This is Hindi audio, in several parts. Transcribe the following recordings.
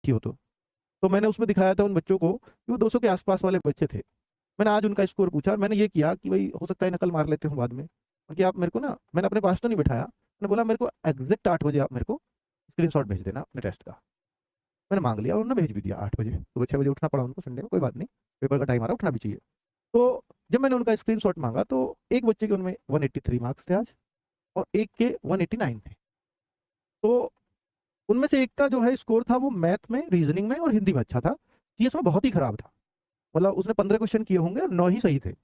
अच्छी हो तो मैंने उसमें दिखाया था उन बच्चों को कि वो 200 के आसपास वाले बच्चे थे। मैंने आज उनका स्कोर पूछा और मैंने ये किया कि भाई हो सकता है नकल मार लेते हो बाद में, कि आप मेरे को ना, मैंने अपने पास तो नहीं बिठाया, मैंने बोला मेरे को एग्जैक्ट 8 बजे आप मेरे को स्क्रीनशॉट भेज देना अपने टेस्ट का। मैंने मांग लिया और उन्होंने भेज भी दिया 8 बजे। सुबह 6 बजे उठना पड़ा उनको संडे में, कोई बात नहीं, पेपर का टाइम आ रहा, उठना भी चाहिए। तो जब मैंने उनका स्क्रीनशॉट मांगा तो एक बच्चे के उनमें 183 मार्क्स थे आज, और एक के 189 थे। तो उनमें से एक का जो है स्कोर था वो मैथ में, रीजनिंग में और हिंदी में अच्छा था, जीएस में बहुत ही खराब था। मतलब उसने 15 क्वेश्चन किए होंगे और 9 ही सही थे।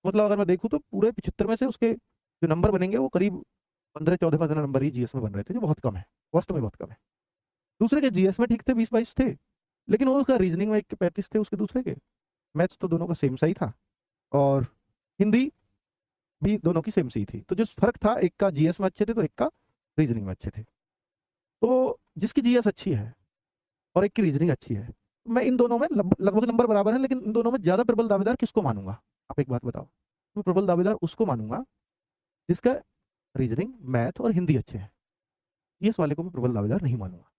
मतलब अगर मैं देखूँ तो पूरे 75 में से उसके जो नंबर बनेंगे वो करीब 15-14 नंबर ही जीएस में बन रहे थे, जो बहुत कम है, फर्स्ट में बहुत कम है। दूसरे के जीएस में ठीक थे, 20-22 थे, लेकिन वो उसका रीजनिंग में एक के 35 थे उसके दूसरे के। मैथ्स तो दोनों का सेम सही था, और हिंदी भी दोनों की सेम सी थी। तो जो फर्क था, एक का जीएस में अच्छे थे तो एक का रीजनिंग में अच्छे थे। तो जिसकी जीएस अच्छी है और एक की रीजनिंग अच्छी है, मैं इन दोनों में लगभग नंबर बराबर है, लेकिन इन दोनों में ज्यादा प्रबल दावेदार किसको मानूंगा? आप एक बात बताओ। मैं प्रबल दावेदार उसको मानूंगा जिसका रीजनिंग, मैथ और हिंदी अच्छे हैं। जीएस वाले को मैं प्रबल दावेदार नहीं मानूंगा।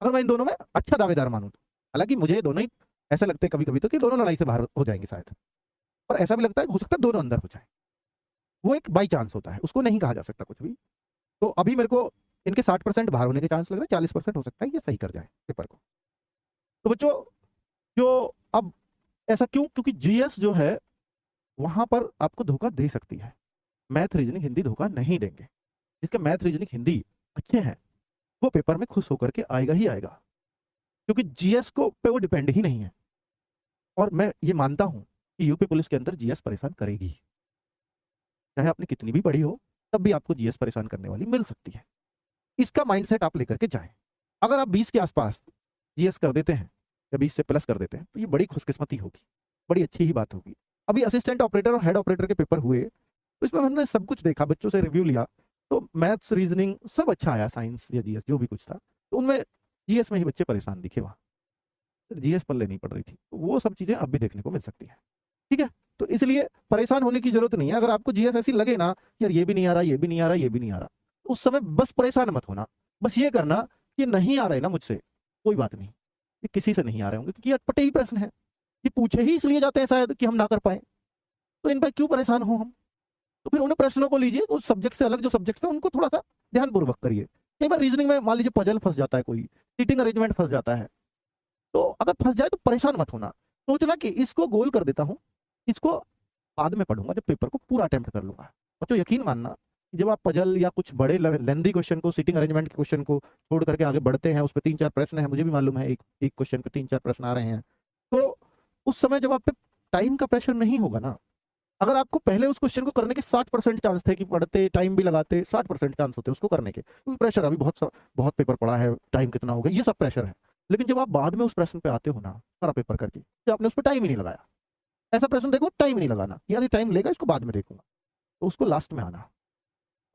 अगर मैं इन दोनों में अच्छा दावेदार मानूं तो, हालांकि मुझे दोनों ही ऐसा लगता है कभी कभी तो कि दोनों लड़ाई से बाहर हो जाएंगे शायद, और ऐसा भी लगता है हो सकता है दोनों अंदर हो जाए। वो एक बाई चांस होता है, उसको नहीं कहा जा सकता कुछ भी। तो अभी मेरे को इनके 60% बाहर होने के चांस लग रहे हैं, 40% हो सकता है ये सही कर जाए पेपर को। तो बच्चों, जो अब ऐसा क्यों? क्योंकि जीएस जो है वहां पर आपको धोखा दे सकती है, मैथ रीजनिंग हिंदी धोखा नहीं देंगे। जिसके मैथ रीजनिंग हिंदी अच्छे हैं वो पेपर में खुश होकर के आएगा ही आएगा, क्योंकि जीएस को पे वो डिपेंड ही नहीं है। और मैं ये मानता हूं कि यूपी पुलिस के अंदर जीएस परेशान करेगी, चाहे आपने कितनी भी पढ़ी हो, तब भी आपको जीएस परेशान करने वाली मिल सकती है। इसका माइंडसेट आप लेकर के जाएं। अगर आप 20 के आसपास जीएस कर देते हैं या 20 से प्लस कर देते हैं तो ये बड़ी खुशकिस्मती होगी, बड़ी अच्छी ही बात होगी। अभी असिस्टेंट ऑपरेटर और हेड ऑपरेटर के पेपर हुए, तो इसमें हमने सब कुछ देखा, बच्चों से रिव्यू लिया, तो मैथ्स रीजनिंग सब अच्छा आया, साइंस या जीएस जो भी कुछ था, तो उनमें जीएस में ही बच्चे परेशान दिखे वहाँ, जीएस पल्ले नहीं पड़ रही थी। तो वो सब चीजें अब भी देखने को मिल सकती है। ठीक है, तो इसलिए परेशान होने की जरूरत नहीं है। अगर आपको जीएस ऐसी लगे ना यार ये भी नहीं आ रहा, ये भी नहीं आ रहा, ये भी नहीं आ रहा, तो उस समय बस परेशान मत होना। बस ये करना कि नहीं आ रहे ना मुझसे, कोई बात नहीं, ये किसी से नहीं आ रहे होंगे, क्योंकि ये अटपटे ही प्रश्न है, ये पूछे ही इसलिए जाते हैं शायद कि हम ना कर पाए, तो इन पर क्यों परेशान हो हम? तो फिर उन प्रश्नों को लीजिए, उस सब्जेक्ट से अलग जो सब्जेक्ट है उनको थोड़ा सा ध्यानपूर्वक करिए। कई बार रीजनिंग में मान लीजिए पजल फंस जाता है, कोई सीटिंग अरेंजमेंट फंस जाता है, तो अगर फंस जाए तो परेशान मत होना, सोचना कि इसको गोल कर देता हूँ, इसको बाद में पढ़ूंगा जब पेपर को पूरा अटेम्प्ट कर लूंगा। बच्चों यकीन मानना कि जब आप पजल या कुछ बड़े लेंदी क्वेश्चन को, सीटिंग अरेंजमेंट के क्वेश्चन को छोड़ करके आगे बढ़ते हैं, उस पर 3-4 प्रश्न है, मुझे भी मालूम है एक एक क्वेश्चन पे 3-4 प्रश्न आ रहे हैं, तो उस समय जब आप पे टाइम का प्रेशर नहीं होगा ना, अगर आपको पहले उस क्वेश्चन को करने के 60% चांस थे कि पढ़ते टाइम भी लगाते, 60% चांस होते उसको करने के, क्योंकि प्रेशर अभी बहुत बहुत पेपर पड़ा है, टाइम कितना हो गया, ये सब प्रेशर है। लेकिन जब आप बाद में उस प्रश्न पे आते हो ना, सारा पेपर करके, तो आपने उस पर टाइम ही नहीं लगाया, ऐसा प्रश्न देखो टाइम नहीं लगाना, यार ये टाइम लेगा इसको बाद में देखूंगा, तो उसको लास्ट में आना।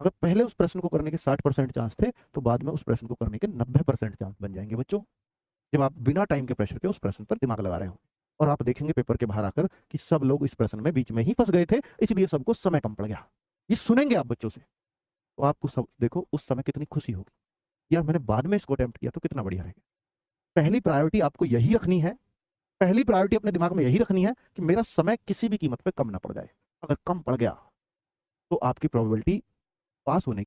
अगर पहले उस प्रश्न को करने के 60% चांस थे, तो बाद में उस प्रश्न को करने के 90% चांस बन जाएंगे बच्चों, जब आप बिना टाइम के प्रेशर के उस प्रश्न पर दिमाग लगा रहे हो। और आप देखेंगे पेपर के बाहर आकर कि सब लोग इस प्रश्न में बीच में ही फंस गए थे, इसलिए सबको समय कम पड़ गया। ये सुनेंगे आप बच्चों से, तो आपको सब देखो उस समय कितनी खुशी होगी, यार मैंने बाद में इसको अटेम्प्ट किया तो कितना बढ़िया रहेगा। पहली प्रायोरिटी आपको यही रखनी है, पहली प्रायोरिटी अपने दिमाग में यही रखनी है कि मेरा समय किसी भी कीमत पे कम ना पड़ जाए। अगर कम पड़ गया तो आपकी प्रोबेबिलिटी पास होने